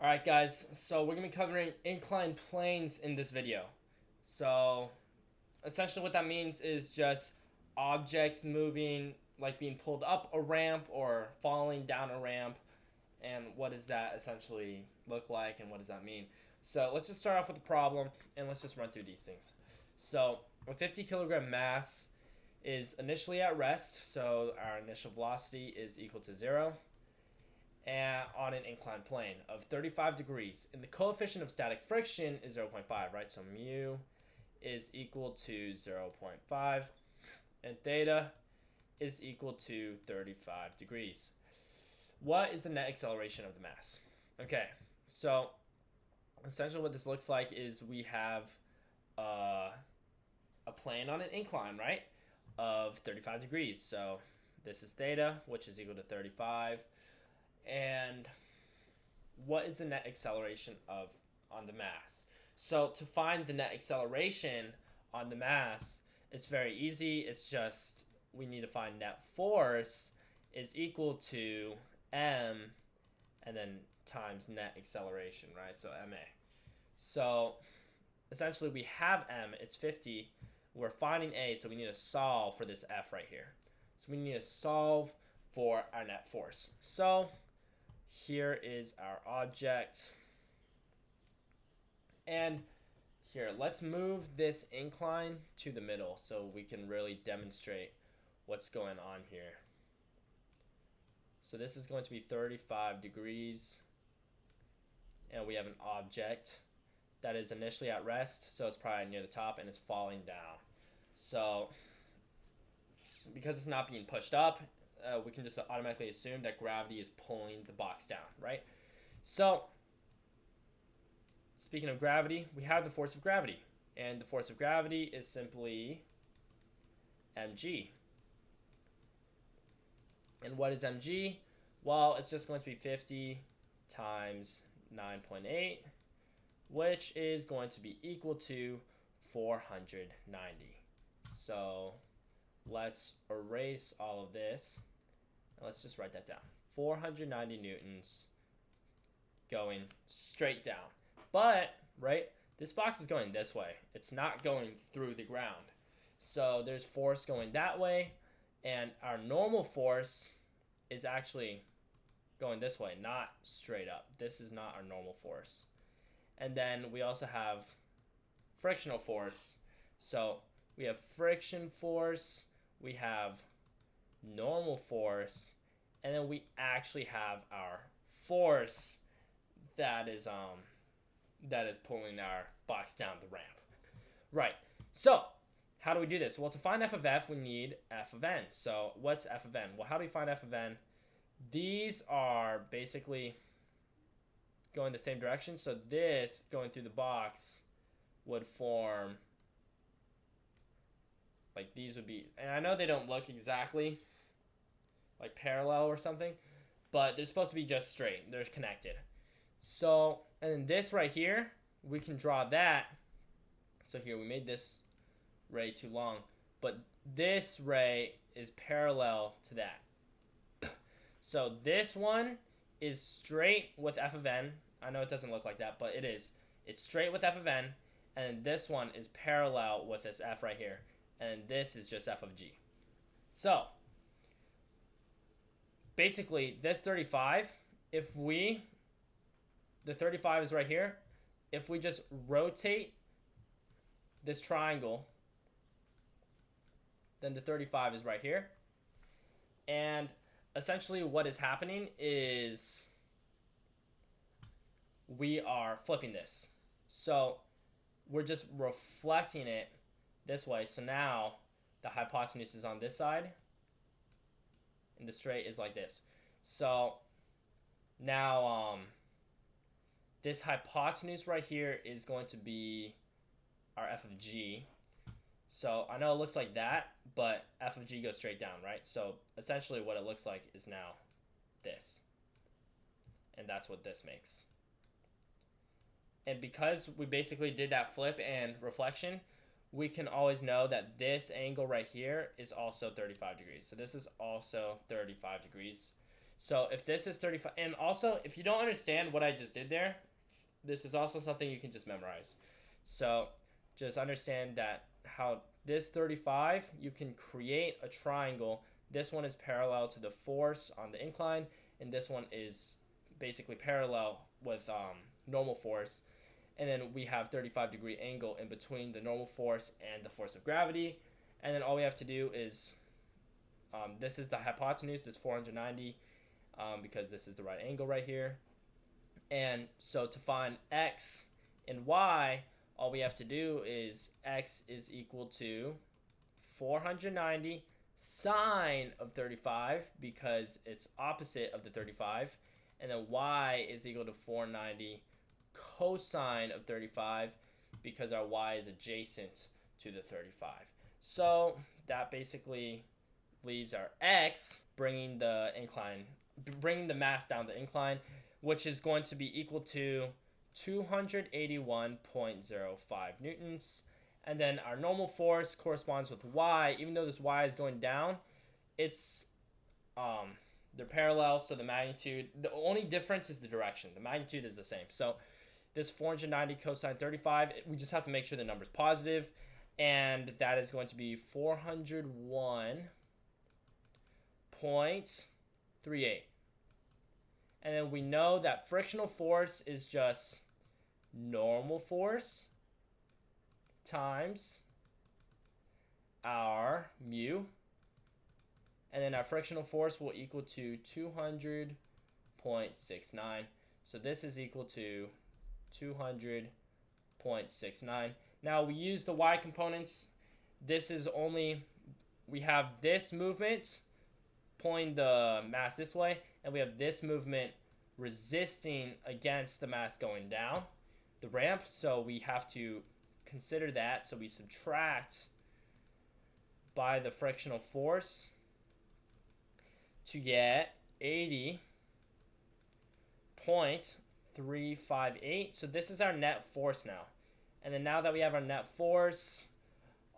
Alright guys, so we're going to be covering inclined planes in this video. So essentially what that means is just objects moving, like being pulled up a ramp or falling down a ramp, and what does that essentially look like and what does that mean. So let's just start off with the problem and let's just run through these things. So a 50 kilogram mass is initially at rest, so our initial velocity is equal to 0 and on an inclined plane of 35 degrees. And the coefficient of static friction is 0.5, right? So mu is equal to 0.5 and theta is equal to 35 degrees. What is the net acceleration of the mass? Okay, so essentially what this looks like is we have a plane on an incline, right, of 35 degrees. So this is theta, which is equal to 35. And what is the net acceleration of on the mass? So to find the net acceleration on the mass, it's very easy. It's just we need to find net force is equal to m and then times net acceleration, right? So ma. So essentially we have m, it's 50. We're finding a, so we need to solve for this f right here. So we need to solve for our net force. So here is our object. And here, let's move this incline to the middle so we can really demonstrate what's going on here. So this is going to be 35 degrees. And we have an object that is initially at rest, so it's probably near the top and it's falling down. So because it's not being pushed up, we can just automatically assume that gravity is pulling the box down, right? So speaking of gravity, we have the force of gravity. And the force of gravity is simply mg. And what is mg? Well, it's just going to be 50 times 9.8, which is going to be equal to 490. So let's erase all of this. And let's just write that down. 490 newtons going straight down. But, right, this box is going this way. It's not going through the ground. So there's force going that way, and our normal force is actually going this way, not straight up. This is not our normal force. And then we also have frictional force. So we have friction force, we have normal force, and then we actually have our force that is pulling our box down the ramp. Right. So how do we do this? Well, to find f of f, we need f of n. So what's f of n? Well, how do we find f of n? These are basically going the same direction. So this going through the box would form, like these would be, and I know they don't look exactly like parallel or something, but they're supposed to be just straight. They're connected. So, and then this right here, we can draw that. So here we made this ray too long, but this ray is parallel to that. So this one is straight with f of n. I know it doesn't look like that, but it is. It's straight with f of n, and this one is parallel with this f right here, and this is just f of g. So basically this 35, the 35 is right here. If we just rotate this triangle, then the 35 is right here. And essentially what is happening is we are flipping this. So we're just reflecting it this way. So now the hypotenuse is on this side and the straight is like this. So now this hypotenuse right here is going to be our f of g. So I know it looks like that, but f of g goes straight down, right? So essentially what it looks like is now this. And that's what this makes. And because we basically did that flip and reflection, we can always know that this angle right here is also 35 degrees. So this is also 35 degrees. So if this is 35, and also if you don't understand what I just did there, this is also something you can just memorize. So just understand that how this 35, you can create a triangle. This one is parallel to the force on the incline, and this one is basically parallel with normal force. And then we have 35-degree angle in between the normal force and the force of gravity. And then all we have to do is, this is the hypotenuse, this 490, because this is the right angle right here. And so to find x and y, all we have to do is x is equal to 490 sine of 35 because it's opposite of the 35. And then y is equal to 490 cosine of 35 because our y is adjacent to the 35. So that basically leaves our x bringing the mass down the incline, which is going to be equal to 281.05 newtons. And then our normal force corresponds with y. Even though this y is going down, it's they're parallel, so the magnitude, the only difference is the direction. The magnitude is the same. So this 490 cosine 35, we just have to make sure the number is positive, and that is going to be 401.38. And then we know that frictional force is just normal force times our mu. And then our frictional force will equal to 200.69. So this is equal to 200.69. Now we use the y components. This is only, we have this movement pulling the mass this way, and we have this movement resisting against the mass going down the ramp. So we have to consider that. So we subtract by the frictional force to get 80.358. So this is our net force now. And then now that we have our net force,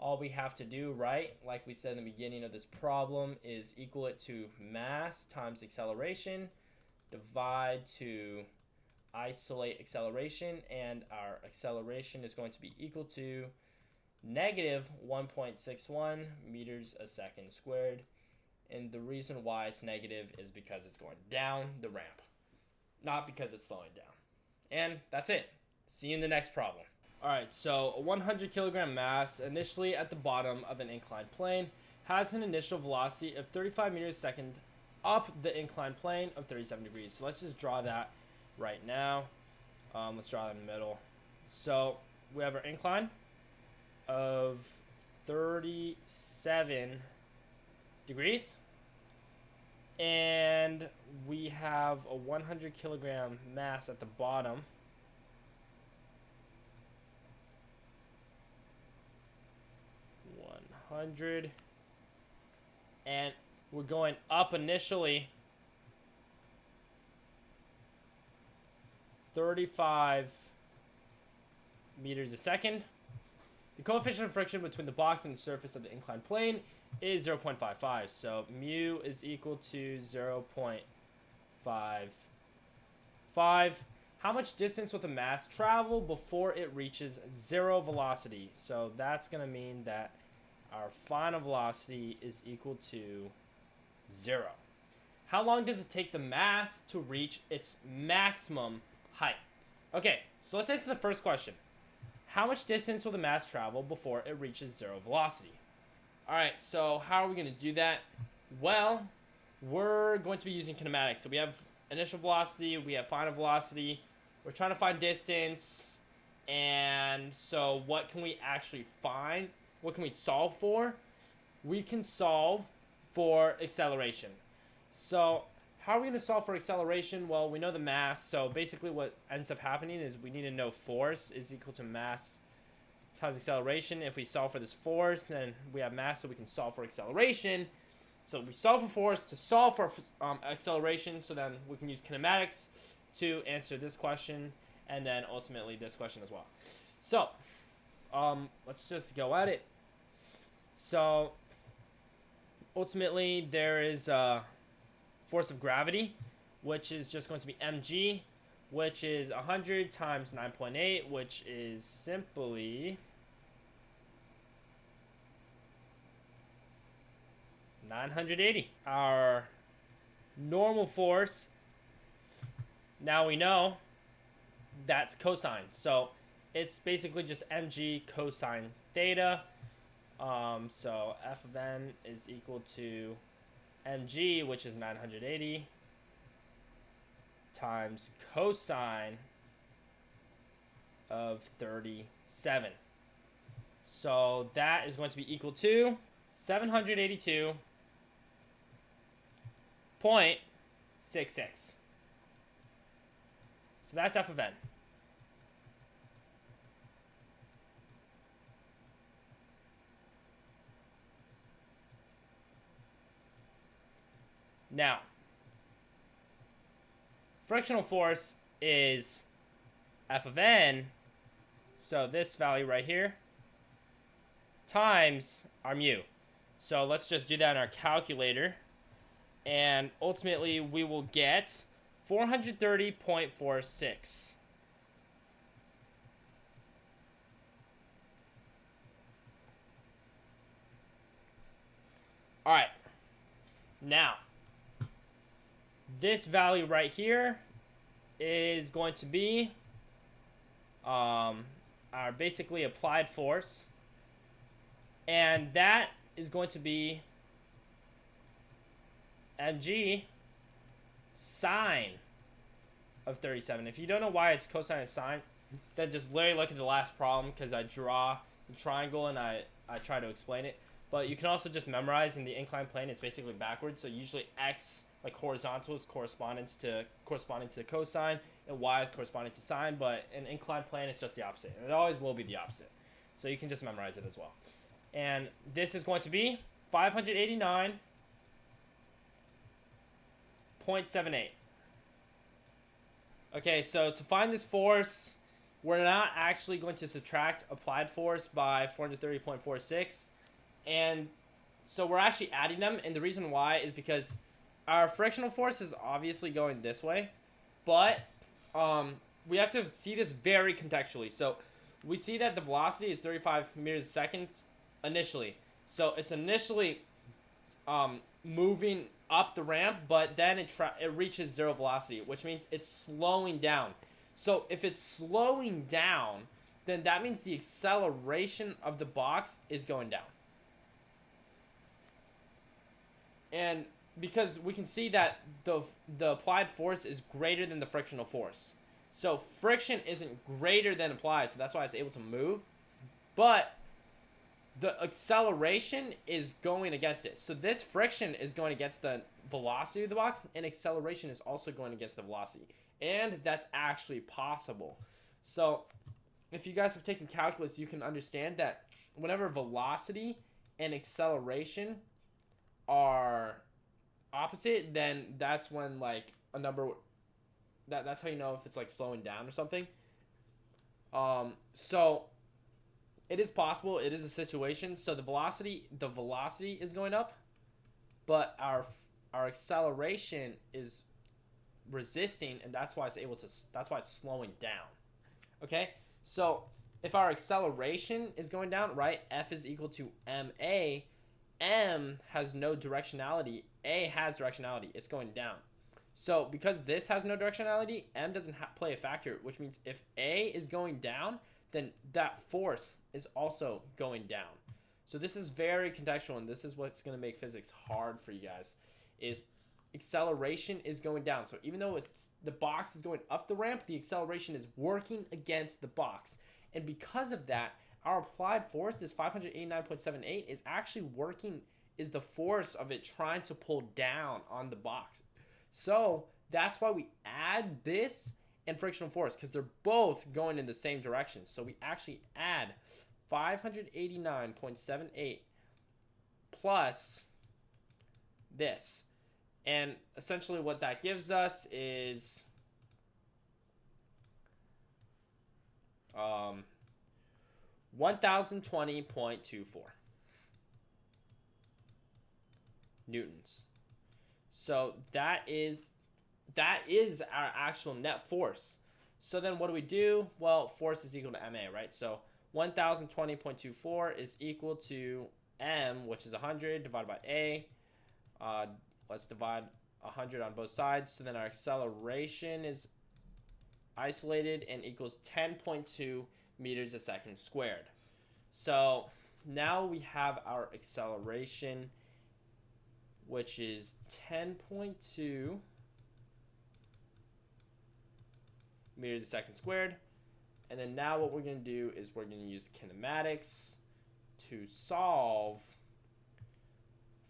all we have to do, right, like we said in the beginning of this problem, is equal it to mass times acceleration, divide to isolate acceleration, and our acceleration is going to be equal to negative 1.61 meters a second squared. And the reason why it's negative is because it's going down the ramp, not because it's slowing down. And that's it. See you in the next problem. All right, so a 100 kilogram mass initially at the bottom of an inclined plane has an initial velocity of 35 meters a second up the inclined plane of 37 degrees. So let's just draw that right now. Let's draw that in the middle. So we have our incline of 37 degrees, and we have a 100 kilogram mass at the bottom. And we're going up initially 35 meters a second. The coefficient of friction between the box and the surface of the inclined plane is 0.55. So mu is equal to 0.55. How much distance will the mass travel before it reaches zero velocity? So that's going to mean that our final velocity is equal to 0. How long does it take the mass to reach its maximum height? Okay, so let's answer the first question. How much distance will the mass travel before it reaches zero velocity? All right, so how are we going to do that? Well, we're going to be using kinematics. So we have initial velocity, we have final velocity. We're trying to find distance. And so what can we actually find? What can we solve for? We can solve for acceleration. So how are we going to solve for acceleration? Well, we know the mass. So basically what ends up happening is we need to know force is equal to mass times acceleration. If we solve for this force, then we have mass, so we can solve for acceleration. So we solve for force to solve for acceleration. So then we can use kinematics to answer this question, and then ultimately this question as well. So let's just go at it. So ultimately there is force of gravity, which is just going to be mg, which is 100 times 9.8, which is simply 980. Our normal force, now we know that's cosine. So it's basically just mg cosine theta. So f of n is equal to mg, which is 980, times cosine of 37. So that is going to be equal to 782.66. So that's f of n. Now, frictional force is f of n, so this value right here, times our mu. So let's just do that in our calculator. And ultimately, we will get 430.46. All right. Now, this value right here is going to be our basically applied force. And that is going to be mg sine of 37. If you don't know why it's cosine and sine, then just literally look at the last problem, because I draw the triangle and I try to explain it. But you can also just memorize in the inclined plane, it's basically backwards. So usually x, like horizontal, is corresponding to the cosine, and y is corresponding to sine. But in inclined plane, it's just the opposite. And it always will be the opposite. So you can just memorize it as well. And this is going to be 589.78. Okay, so to find this force, we're not actually going to subtract applied force by 430.46. And so we're actually adding them. And the reason why is because our frictional force is obviously going this way. But we have to see this very contextually. So we see that the velocity is 35 meters a second initially. So it's initially moving up the ramp, but then it reaches zero velocity, which means it's slowing down. So if it's slowing down, then that means the acceleration of the box is going down. And because we can see that the applied force is greater than the frictional force. So friction isn't greater than applied, so that's why it's able to move. But the acceleration is going against it. So this friction is going against the velocity of the box, and acceleration is also going against the velocity. And that's actually possible. So if you guys have taken calculus, you can understand that whenever velocity and acceleration are opposite, then that's when like a number that's how you know if it's like slowing down or something. So it is possible, it is a situation. So the velocity is going up, but our acceleration is resisting, and that's why it's slowing down. Okay, so if our acceleration is going down, right, F is equal to ma. M has no directionality, A has directionality, it's going down. So because this has no directionality, M doesn't play a factor, which means if A is going down, then that force is also going down. So this is very contextual, and this is what's going to make physics hard for you guys, is acceleration is going down. So even though the box is going up the ramp, the acceleration is working against the box. And because of that, our applied force, this 589.78, is actually is the force of it trying to pull down on the box. So that's why we add this and frictional force, because they're both going in the same direction. So we actually add 589.78 plus this. And essentially what that gives us is 1020.24 newtons. So that is our actual net force. So then what do? Well, force is equal to MA, right? So 1020.24 is equal to M, which is 100 divided by A. Let's divide 100 on both sides. So then our acceleration is isolated and equals 10.2 meters a second squared. So now we have our acceleration, which is 10.2 meters a second squared. And then now what we're going to do is we're going to use kinematics to solve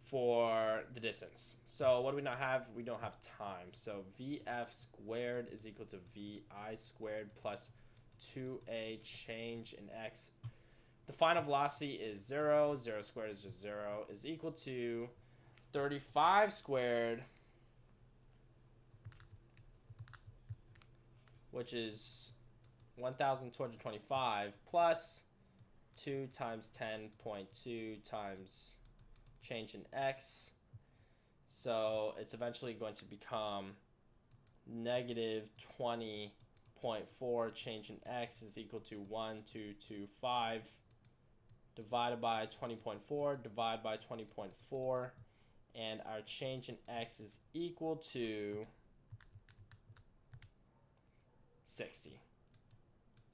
for the distance. So what do we not have? We don't have time. So VF squared is equal to VI squared plus 2A change in X. The final velocity is 0. 0 squared is just 0, is equal to 35 squared, which is 1,225 plus 2 times 10.2 times change in X. So it's eventually going to become negative 20.4 change in X is equal to 1,225 divided by 20.4 divided by 20.4, and our change in X is equal to 60.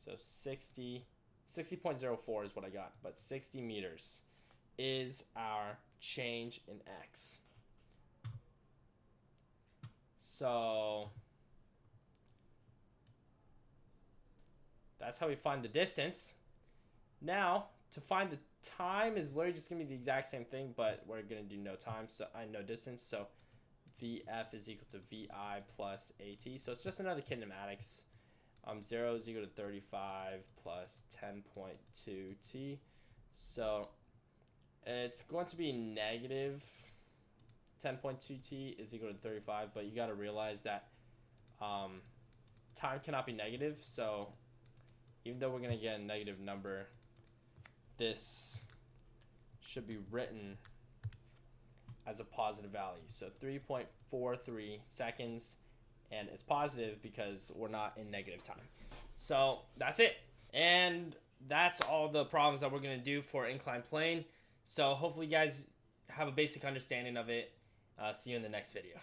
So 60.04 is what I got, but 60 meters is our change in X. So that's how we find the distance. Now, to find the time is literally just going to be the exact same thing, but we're going to do no time, so no distance. So VF is equal to VI plus AT. So it's just another kinematics. 0 is equal to 35 plus 10.2 t. So it's going to be negative 10.2 t is equal to 35, but you got to realize that time cannot be negative. So even though we're going to get a negative number, this should be written as a positive value. So 3.43 seconds, and it's positive because we're not in negative time. So that's it. And that's all the problems that we're going to do for inclined plane. So hopefully you guys have a basic understanding of it. See you in the next video.